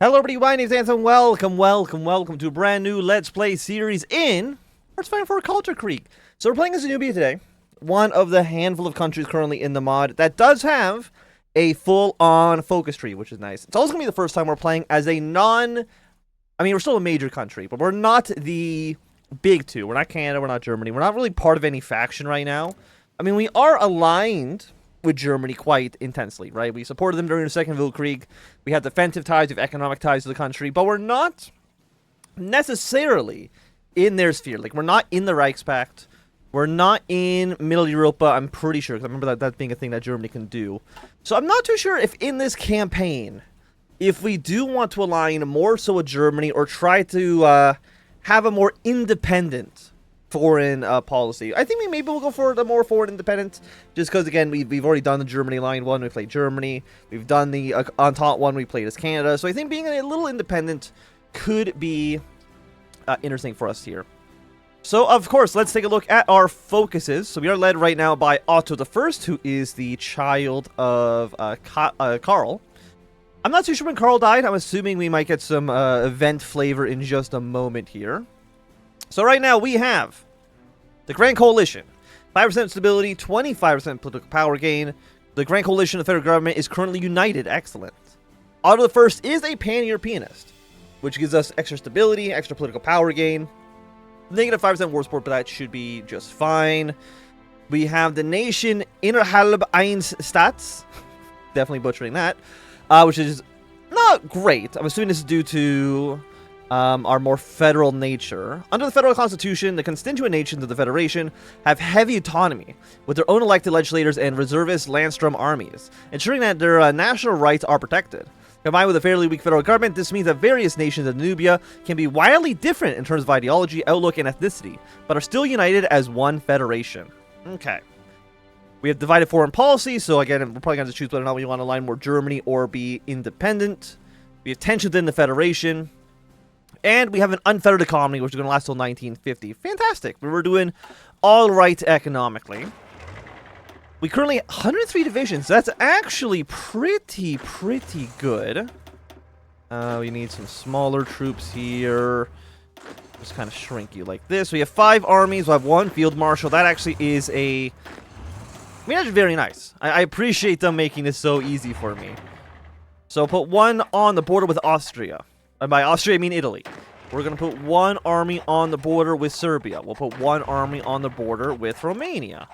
Hello everybody, my name is Anson. Welcome to a brand new Let's Play series in Let's Fight for Kalterkrieg. So we're playing as Danubian today, one of the handful of countries currently in the mod that does have a full-on focus tree, which is nice. It's also going to be the first time we're playing as a we're still a major country, but we're not the big two. We're not Canada, we're not Germany. We're not really part of any faction right now. I mean, we are aligned with Germany quite intensely, right? We supported them during the Second Weltkrieg. We have defensive ties, we have economic ties to the country, but we're not necessarily in their sphere. Like, we're not in the Reichspakt. We're not in Middle Europa, I'm pretty sure, because I remember that being a thing that Germany can do. So I'm not too sure if in this campaign, if we do want to align more so with Germany or try to have a more independent foreign policy. I think maybe we'll go for the more foreign independent, just because, again, we've already done the Germany line one, we played Germany. We've done the Entente one, we played as Canada. So I think being a little independent could be interesting for us here. So, of course, let's take a look at our focuses. So we are led right now by Otto I, who is the child of Karl. I'm not too sure when Karl died. I'm assuming we might get some event flavor in just a moment here. So right now we have the Grand Coalition, 5% stability, 25% political power gain. The Grand Coalition, the federal government, is currently united. Excellent. Otto I is a pan-Europeanist, which gives us extra stability, extra political power gain. Negative 5% war support, but that should be just fine. We have the nation Innerhalb eins Staats, definitely butchering that, which is not great. I'm assuming this is due to our more federal nature. Under the federal constitution, the constituent nations of the Federation have heavy autonomy, with their own elected legislators and reservist Landstrom armies, ensuring that their national rights are protected. Combined with a fairly weak federal government, this means that various nations of Danubia can be wildly different in terms of ideology, outlook, and ethnicity, but are still united as one federation. Okay. We have divided foreign policy, so again, we're probably going to choose whether or not we want to align more Germany or be independent. We have tensions within the Federation. And we have an unfettered economy, which is going to last till 1950. Fantastic. We were doing all right economically. We currently have 103 divisions. That's actually pretty good. We need some smaller troops here. Just kind of shrink you like this. We have 5 armies. We have 1 field marshal. That actually is that's very nice. I appreciate them making this so easy for me. So put 1 on the border with Austria. And by Austria, I mean Italy. We're going to put 1 army on the border with Serbia. We'll put 1 army on the border with Romania.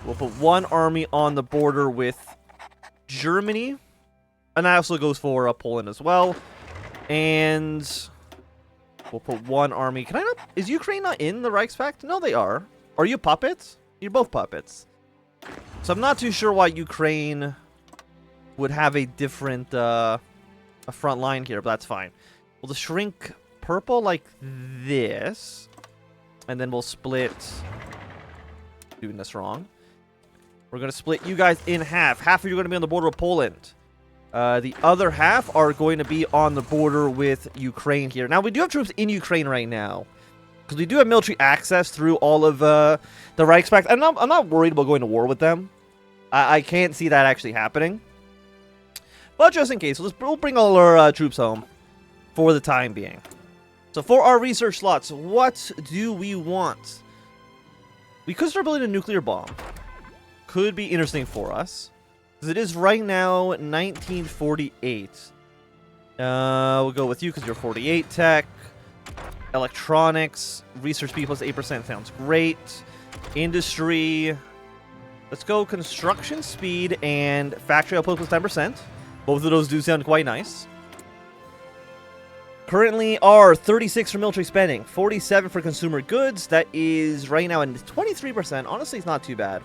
We'll put 1 army on the border with Germany. And that also goes for Poland as well. And we'll put 1 army. Can I not? Is Ukraine not in the Reichspakt? No, they are. Are you puppets? You're both puppets. So I'm not too sure why Ukraine would have a different a front line here, but that's fine. We'll just shrink purple like this. And then we'll split... Doing this wrong. We're going to split you guys in half. Half of you are going to be on the border with Poland. The other half are going to be on the border with Ukraine here. Now, we do have troops in Ukraine right now, because we do have military access through all of the Reichspakt. I'm not worried about going to war with them. I can't see that actually happening. But just in case, we'll bring all our troops home for the time being. So for our research slots, what do we want? We could start building a nuclear bomb. Could be interesting for us. Because it is right now 1948. We'll go with you because you're 48 tech. Electronics. Research B plus 8% sounds great. Industry. Let's go construction speed and factory output plus 10%. Both of those do sound quite nice. Currently are 36 for military spending, 47 for consumer goods. That is right now at 23%. Honestly, it's not too bad.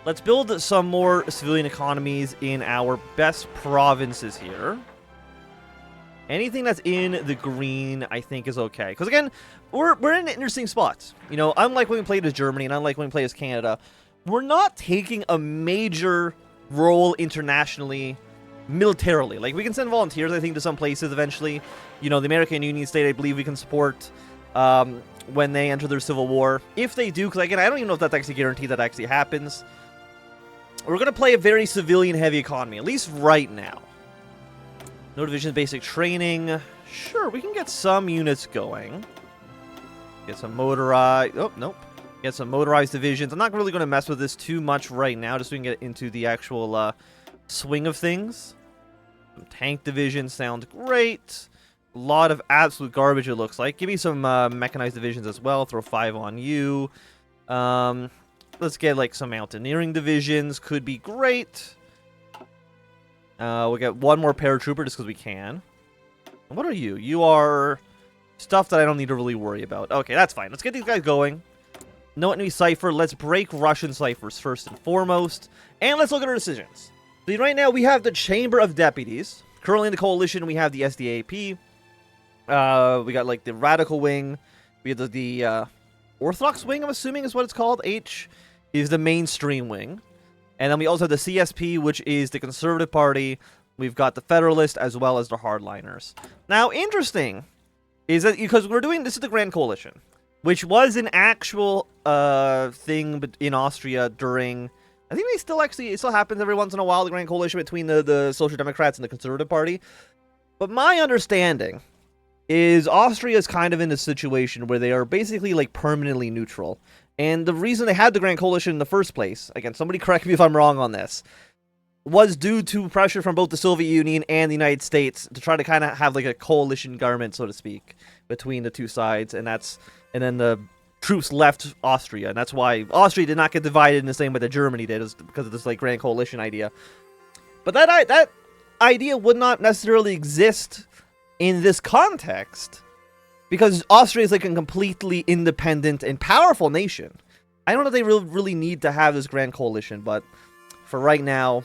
Let's build some more civilian economies in our best provinces here. Anything that's in the green, I think, is okay. Because, again, we're in an interesting spot. You know, unlike when we played as Germany and unlike when we played as Canada, we're not taking a major role internationally militarily. Like, we can send volunteers, I think, to some places eventually. You know, the American Union State, I believe we can support when they enter their civil war. If they do, because, again, I don't even know if that's actually guaranteed that actually happens. We're going to play a very civilian-heavy economy, at least right now. No division basic training. Sure, we can get some units going. Get some motorized... Oh, nope. Get some motorized divisions. I'm not really going to mess with this too much right now, just so we can get into the actual swing of things. Some tank divisions sound great. A lot of absolute garbage, it looks like. Give me some mechanized divisions as well. Throw 5 on you. Let's get like some mountaineering divisions. Could be great. We'll get 1 more paratrooper just because we can. And what are you? You are stuff that I don't need to really worry about. Okay, that's fine. Let's get these guys going. No enemy cipher. Let's break Russian ciphers first and foremost. And let's look at our decisions. So right now we have the Chamber of Deputies. Currently in the coalition we have the SDAP. We got like the Radical Wing. We have the Orthodox Wing, I'm assuming is what it's called. H is the mainstream wing. And then we also have the CSP, which is the Conservative Party. We've got the Federalist as well as the Hardliners. Now, interesting is that because we're doing this is the Grand Coalition, which was an actual thing in Austria during. I think it still happens every once in a while. The Grand Coalition between the Social Democrats and the Conservative Party. But my understanding is Austria is kind of in a situation where they are basically like permanently neutral. And the reason they had the Grand Coalition in the first place, again, somebody correct me if I'm wrong on this, was due to pressure from both the Soviet Union and the United States to try to kind of have like a coalition government, so to speak, between the two sides. And then the troops left Austria. And that's why Austria did not get divided in the same way that Germany did, is because of this like Grand Coalition idea. But that idea would not necessarily exist in this context, because Austria is like a completely independent and powerful nation. I don't know if they really need to have this Grand Coalition, but for right now,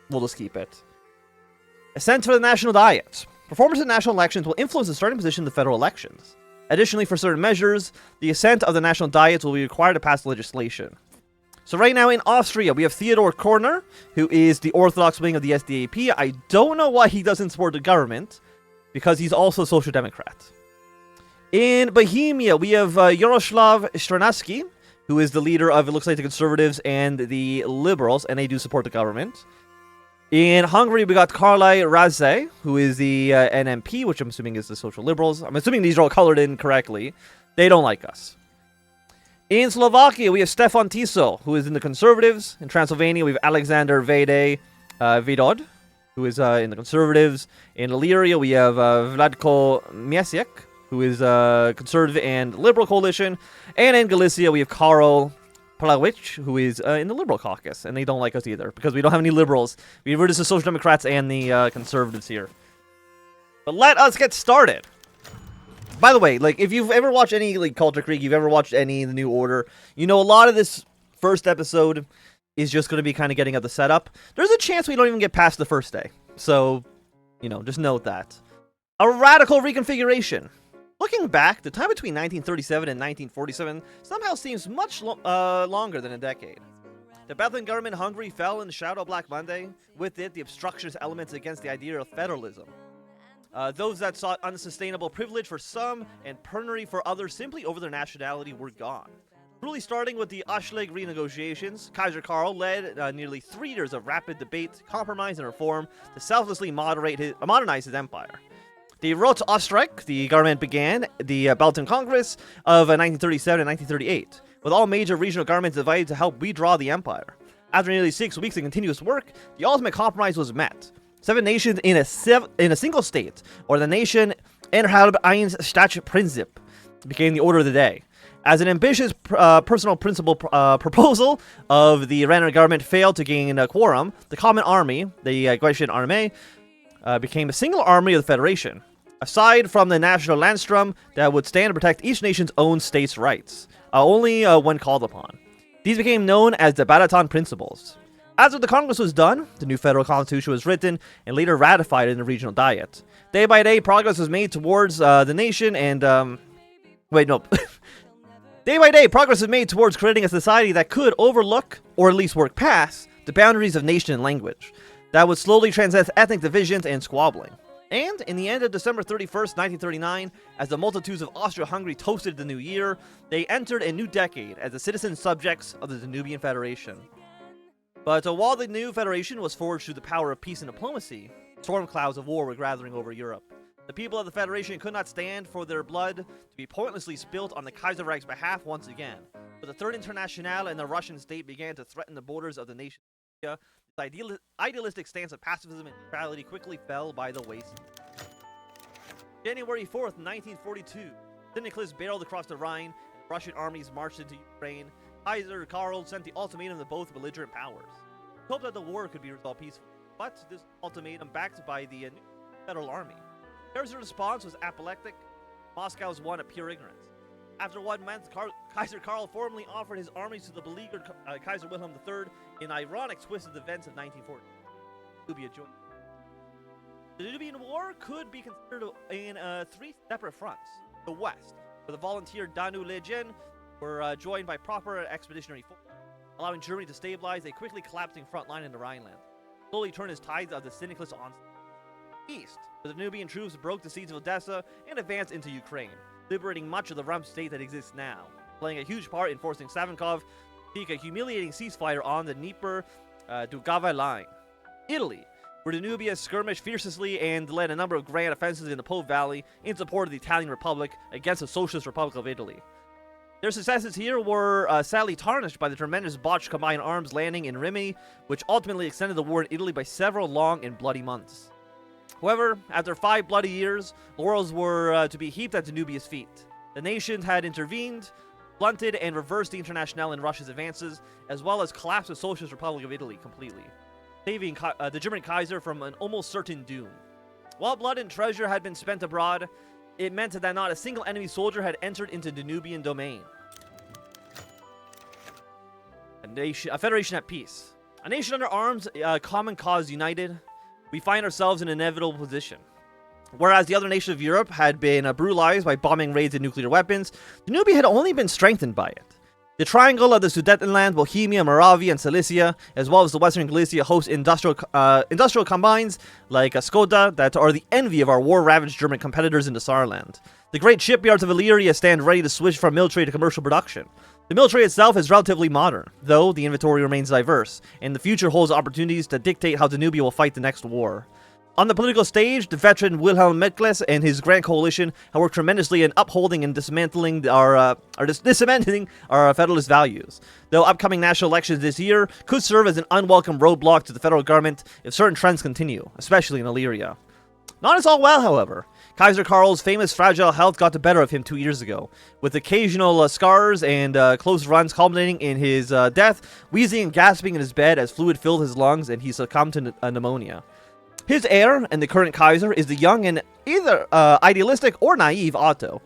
we'll just keep it. Ascent for the National Diet. Performance in national elections will influence the starting position of the federal elections. Additionally, for certain measures, the assent of the National Diet will be required to pass legislation. So right now in Austria, we have Theodor Korner, who is the Orthodox wing of the SDAP. I don't know why he doesn't support the government, because he's also a Social Democrat. In Bohemia, we have Yaroslav Stranaski, who is the leader of, it looks like, the Conservatives and the Liberals, and they do support the government. In Hungary, we got Carly Raze, who is the NMP, which I'm assuming is the Social Liberals. I'm assuming these are all colored in correctly. They don't like us. In Slovakia, we have Stefan Tiso, who is in the Conservatives. In Transylvania, we have Alexander Vedod, who is in the Conservatives. In Illyria, we have Vladko Miesiek, who is Conservative and Liberal coalition. And in Galicia, we have Karol Palawicz, who is in the Liberal caucus. And they don't like us either, because we don't have any Liberals. We have the Social Democrats and the Conservatives here. But let us get started. By the way, like, if you've ever watched any like Kalterkrieg, you've ever watched any of the New Order, you know a lot of this first episode is just going to be kind of getting at the setup. There's a chance we don't even get past the first day. So, you know, just note that. A radical reconfiguration. Looking back, the time between 1937 and 1947 somehow seems much longer than a decade. The Bethlehem government in Hungary fell in the shadow of Black Monday. With it, the obstructionist elements against the idea of federalism. Those that sought unsustainable privilege for some and penury for others simply over their nationality were gone. Truly starting with the Aschlag renegotiations, Kaiser Karl led nearly 3 years of rapid debate, compromise, and reform to selflessly modernize his empire. The Rote Ostreich, the government began the Belgian Congress of 1937 and 1938, with all major regional governments divided to help redraw the empire. After nearly 6 weeks of continuous work, the ultimate compromise was met. 7 nations in a single state, or the nation innerhalb eines Staatsprinzip, became the order of the day. As an ambitious personal principle proposal of the Renner government failed to gain a quorum, the Common Army, the Grecian Armee, became a single army of the Federation, aside from the National Landstrom that would stand to protect each nation's own state's rights, only when called upon. These became known as the Balaton Principles. After the Congress was done, the new federal constitution was written and later ratified in the regional diet. Day by day, progress was made towards the nation and, Day by day, progress was made towards creating a society that could overlook, or at least work past, the boundaries of nation and language, that would slowly transcend ethnic divisions and squabbling. And, in the end of December 31st, 1939, as the multitudes of Austria-Hungary toasted the new year, they entered a new decade as the citizen subjects of the Danubian Federation. But while the new federation was forged through the power of peace and diplomacy, Storm clouds of war were gathering over Europe. The people of the Federation could not stand for their blood to be pointlessly spilt on the Kaiserreich's behalf once again. But the Third Internationale and the Russian state began to threaten the borders of the nation. This idealistic stance of pacifism and neutrality quickly fell by the wayside. January 4th, 1942, Nicholas barreled across the Rhine. Russian armies marched into Ukraine. Kaiser Karl sent the ultimatum to both belligerent powers. He hoped that the war could be resolved peacefully, but this ultimatum backed by the new Federal Army. Their response was apoplectic. Moscow's won at pure ignorance. After 1 month, Kaiser Karl formally offered his armies to the beleaguered Kaiser Wilhelm III in an ironic twist of the events of 1940. Danubia joined. The Danubian War could be considered in 3 separate fronts. The west, where the volunteer Danubian were joined by proper expeditionary forces, allowing Germany to stabilize a quickly collapsing front line in the Rhineland, slowly turn its tides of the Nicholas onslaught. East, where the Danubian troops broke the siege of Odessa and advanced into Ukraine, liberating much of the rump state that exists now, playing a huge part in forcing Savinkov to seek a humiliating ceasefire on the Dnieper-WWII line. Italy, where Danubia skirmished fiercely and led a number of grand offensives in the Po Valley in support of the Italian Republic against the Socialist Republic of Italy. Their successes here were sadly tarnished by the tremendous botched combined arms landing in Rimini, which ultimately extended the war in Italy by several long and bloody months. However, after 5 bloody years, laurels were to be heaped at Danubia's feet. The nations had intervened, blunted and reversed the Internationale and Russia's advances, as well as collapsed the Socialist Republic of Italy completely, saving the German Kaiser from an almost certain doom. While blood and treasure had been spent abroad, it meant that not a single enemy soldier had entered into Danubian domain. A federation at peace. A nation under arms, a common cause united. We find ourselves in an inevitable position. Whereas the other nations of Europe had been brutalized by bombing raids and nuclear weapons, Danubia had only been strengthened by it. The triangle of the Sudetenland, Bohemia, Moravia, and Silesia, as well as the Western Galicia, host industrial combines like Skoda that are the envy of our war-ravaged German competitors in the Saarland. The great shipyards of Illyria stand ready to switch from military to commercial production. The military itself is relatively modern, though the inventory remains diverse, and the future holds opportunities to dictate how Danubia will fight the next war. On the political stage, the veteran Wilhelm Miklas and his Grand Coalition have worked tremendously in upholding and dismantling our federalist values. Though upcoming national elections this year could serve as an unwelcome roadblock to the federal government if certain trends continue, especially in Illyria. Not as all well, however. Kaiser Karl's famous fragile health got the better of him 2 years ago, with occasional scars and close runs culminating in his death, wheezing and gasping in his bed as fluid filled his lungs and he succumbed to pneumonia. His heir and the current Kaiser is the young and either idealistic or naive Otto,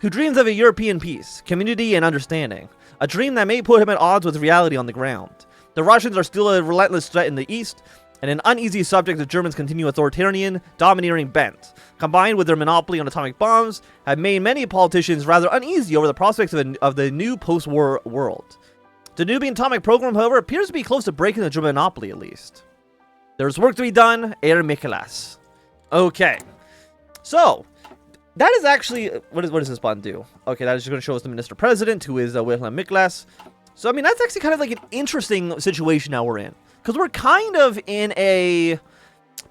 who dreams of a European peace, community, and understanding, a dream that may put him at odds with reality on the ground. The Russians are still a relentless threat in the east, and an uneasy subject of Germans' continued authoritarian, domineering bent, combined with their monopoly on atomic bombs, have made many politicians rather uneasy over the prospects of the new post-war world. The Danubian atomic program, however, appears to be close to breaking the German monopoly at least. There's work to be done, Herr Miklas. Okay. So, that is actually... What does this button do? Okay, that is just going to show us the Minister President, who is Wilhelm Miklas. So, I mean, that's actually kind of like an interesting situation now we're in. Because we're kind of in a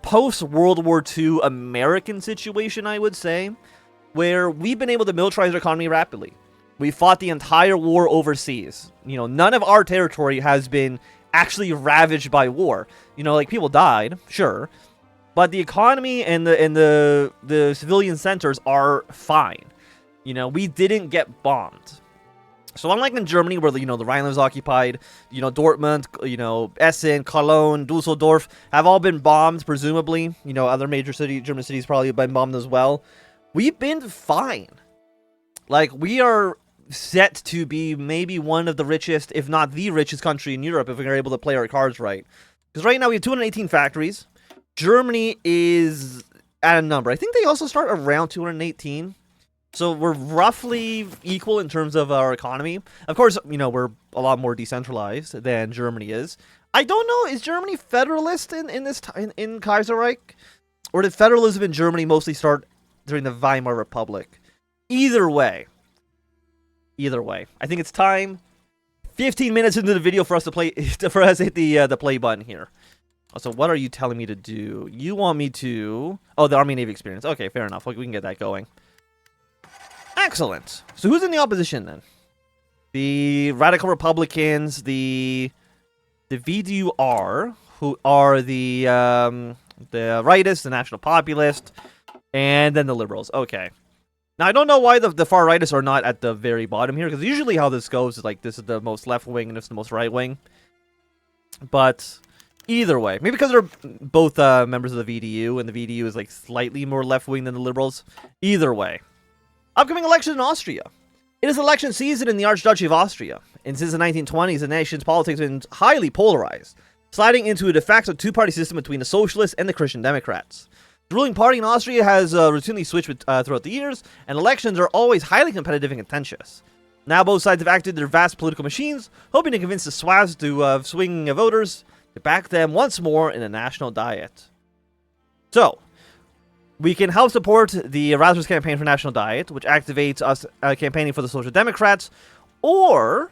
post-World War II American situation, I would say, where we've been able to militarize our economy rapidly. We fought the entire war overseas. You know, none of our territory has been actually ravaged by war. You know, like, people died, sure, but the economy and the civilian centers are fine. You know, we didn't get bombed. So unlike in Germany, where, you know, the Rhineland was occupied, you know, Dortmund, you know, Essen, Cologne, Dusseldorf have all been bombed, presumably. You know, other major German cities probably have been bombed as well. We've been fine. Like, we are set to be maybe one of the richest, if not the richest country in Europe if we're able to play our cards right. Because right now we have 218 factories. Germany is at a number. I think they also start around 218. So we're roughly equal in terms of our economy. Of course, you know, we're a lot more decentralized than Germany is. I don't know, is Germany federalist in this time in Kaiserreich? Or did federalism in Germany mostly start during the Weimar Republic? Either way, I think it's time. 15 minutes into the video for us to hit the play button here. So what are you telling me to do? You want me to... Oh, the Army Navy experience. Okay, fair enough. We can get that going. Excellent. So who's in the opposition then? The Radical Republicans, the VWR, who are the rightists, the National Populist, and then the Liberals. Okay. Now, I don't know why the far rightists are not at the very bottom here, because usually how this goes is like this is the most left wing and this is the most right wing. But either way, maybe because they're both members of the VDU, and the VDU is like slightly more left wing than the Liberals. Either way. Upcoming election in Austria. It is election season in the Archduchy of Austria, and since the 1920s, the nation's politics has been highly polarized, sliding into a de facto two-party system between the Socialists and the Christian Democrats. The ruling party in Austria has routinely switched throughout the years, and elections are always highly competitive and contentious. Now both sides have acted their vast political machines, hoping to convince the Slavs to swing voters to back them once more in a national diet. So, we can help support the Erasmus Campaign for National Diet, which activates us campaigning for the Social Democrats, or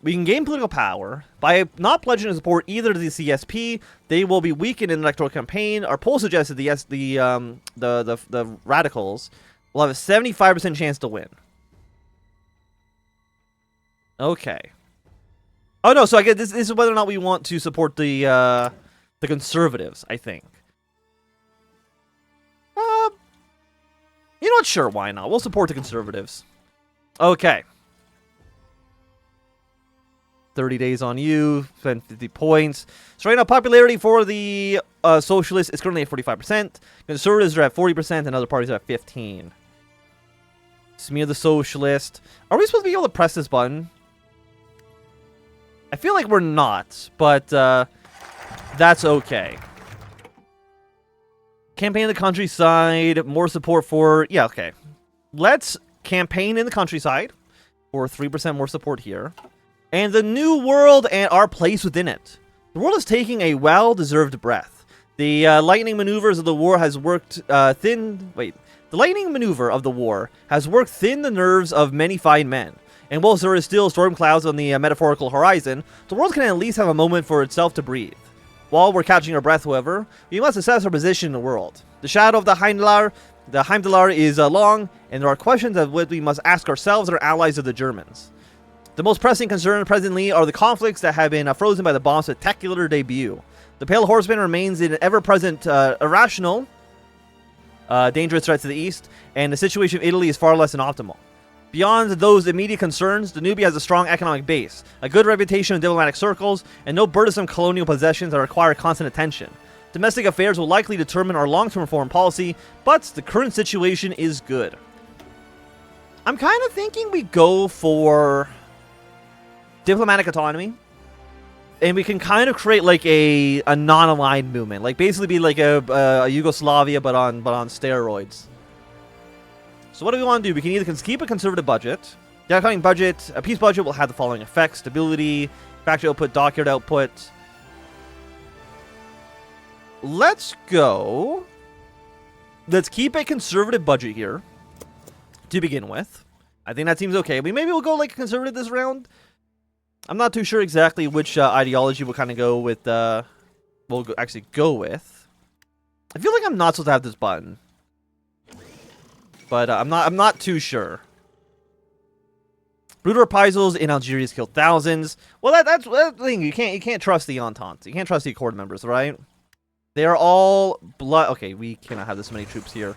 we can gain political power by not pledging to support either the CSP. They will be weakened in the electoral campaign. Our poll suggests that the radicals will have a 75% chance to win. Okay. Oh no, so I guess this is whether or not we want to support the conservatives, I think. You know what? Sure, why not? We'll support the conservatives. Okay. 30 days on you, spend 50 points. So right now, popularity for the socialists is currently at 45%. Conservatives are at 40%, and other parties are at 15%. Smear the socialist. Are we supposed to be able to press this button? I feel like we're not, but that's okay. Campaign in the countryside, more support for... Yeah, okay. Let's campaign in the countryside for 3% more support here. And the new world and our place within it. The world is taking a well-deserved breath. The lightning maneuvers of the war has worked thin... Wait. The lightning maneuver of the war has worked thin the nerves of many fine men. And whilst there is still storm clouds on the metaphorical horizon, the world can at least have a moment for itself to breathe. While we're catching our breath, however, we must assess our position in the world. The shadow of the Heimdallar is long, and there are questions of what we must ask ourselves and our allies of the Germans. The most pressing concern presently are the conflicts that have been frozen by the bomb's spectacular debut. The Pale Horseman remains an ever-present, irrational, dangerous threat to the east, and the situation of Italy is far less than optimal. Beyond those immediate concerns, Danubia has a strong economic base, a good reputation in diplomatic circles, and no burdensome colonial possessions that require constant attention. Domestic affairs will likely determine our long-term foreign policy, but the current situation is good. I'm kind of thinking we go for diplomatic autonomy, and we can kind of create like a non-aligned movement, like basically be like a Yugoslavia but on steroids. So what do we want to do? We can either keep a conservative budget. The upcoming budget, a peace budget, will have the following effects: stability, factory output, dockyard output. Let's go. Let's keep a conservative budget here to begin with. I think that seems okay. Maybe we'll go like conservative this round. I'm not too sure exactly which ideology we'll kind of go with. Actually go with. I feel like I'm not supposed to have this button. But I'm not too sure. Brutal reprisals in Algeria has killed thousands. Well, that's the thing. You can't trust the Entente. You can't trust the Accord members, right? They are all blood. Okay, we cannot have this many troops here.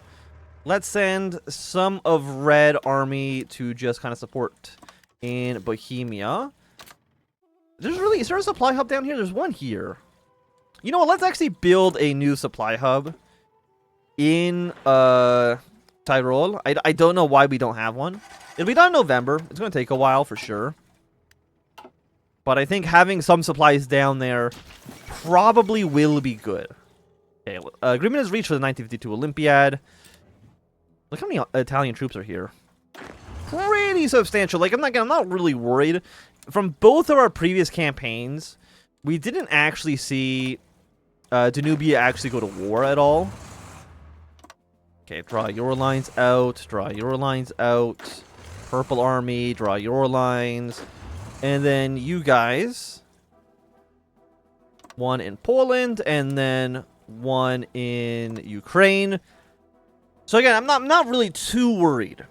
Let's send some of Red Army to just kind of support in Bohemia. Is there a supply hub down here? There's one here. You know what? Let's actually build a new supply hub in Tyrol. I don't know why we don't have one. It'll be done in November. It's going to take a while for sure. But I think having some supplies down there probably will be good. Okay, agreement is reached for the 1952 Olympiad. Look how many Italian troops are here. Pretty substantial. Like I'm not really worried. From both of our previous campaigns, we didn't actually see Danubia actually go to war at all. Okay, draw your lines out, draw your lines out. Purple Army, draw your lines. And then you guys one in Poland, and then one in Ukraine. So again, I'm not really too worried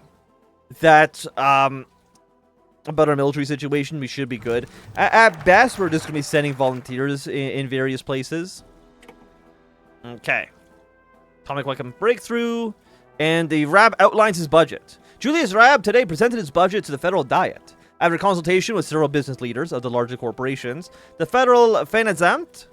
that about our military situation. We should be good. At best, we're just going to be sending volunteers in various places. Okay. Atomic weapon breakthrough. And the Rab outlines his budget. Julius Rab today presented his budget to the federal diet. After consultation with several business leaders of the larger corporations, the federal Finanzamt,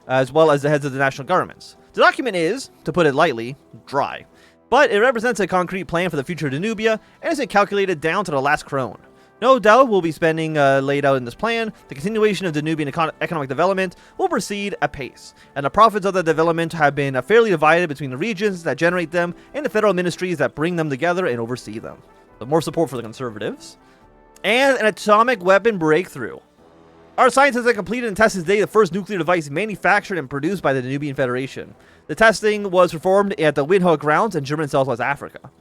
as well as the heads of the national governments. The document is, to put it lightly, dry. But it represents a concrete plan for the future of Danubia and isn't calculated down to the last krone. No doubt we'll be spending laid out in this plan. The continuation of Danubian economic development will proceed apace, and the profits of the development have been fairly divided between the regions that generate them and the federal ministries that bring them together and oversee them. So more support for the conservatives. And an atomic weapon breakthrough. Our scientists have completed and tested today the first nuclear device manufactured and produced by the Danubian Federation. The testing was performed at the WWII grounds in German Southwest Africa.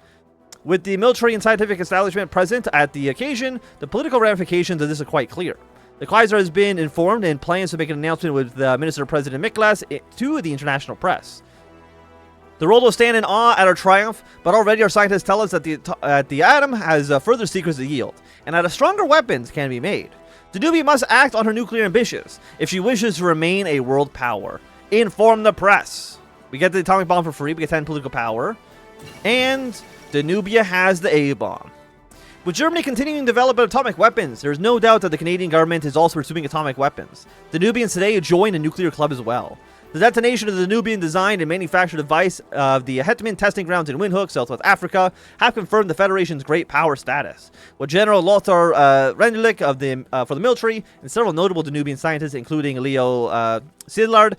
With the military and scientific establishment present at the occasion, the political ramifications of this are quite clear. The Kaiser has been informed and plans to make an announcement with Minister President Miklas to the international press. The world will stand in awe at our triumph, but already our scientists tell us that the atom has further secrets to yield, and that stronger weapons can be made. Danubia must act on her nuclear ambitions if she wishes to remain a world power. Inform the press. We get the atomic bomb for free, we get 10 political power, and Danubia has the A-bomb. With Germany continuing to develop atomic weapons, there is no doubt that the Canadian government is also pursuing atomic weapons. Danubians today join a nuclear club as well. The detonation of the Danubian designed and manufactured device of the Hetman testing grounds in Windhoek, Southwest Africa, have confirmed the Federation's great power status. With General Lothar Rendulic for the military and several notable Danubian scientists, including Leo Sidlard,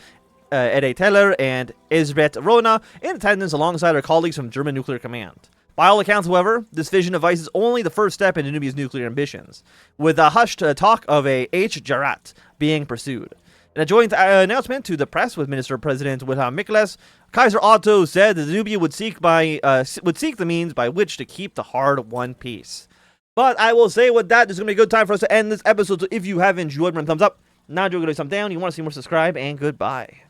Ede Teller, and Esbet Rona, in attendance alongside our colleagues from German Nuclear Command. By all accounts, however, this fission device is only the first step in Danubia's nuclear ambitions, with a hushed talk of a H-Jarat being pursued. In a joint announcement to the press with Minister President Wilhelm Miklas, Kaiser Otto said that Danubia would seek the means by which to keep the hard-won peace. But I will say with that, there's going to be a good time for us to end this episode, so if you have enjoyed, run thumbs up. Not doing a thumbs down. You want to see more, subscribe, and goodbye.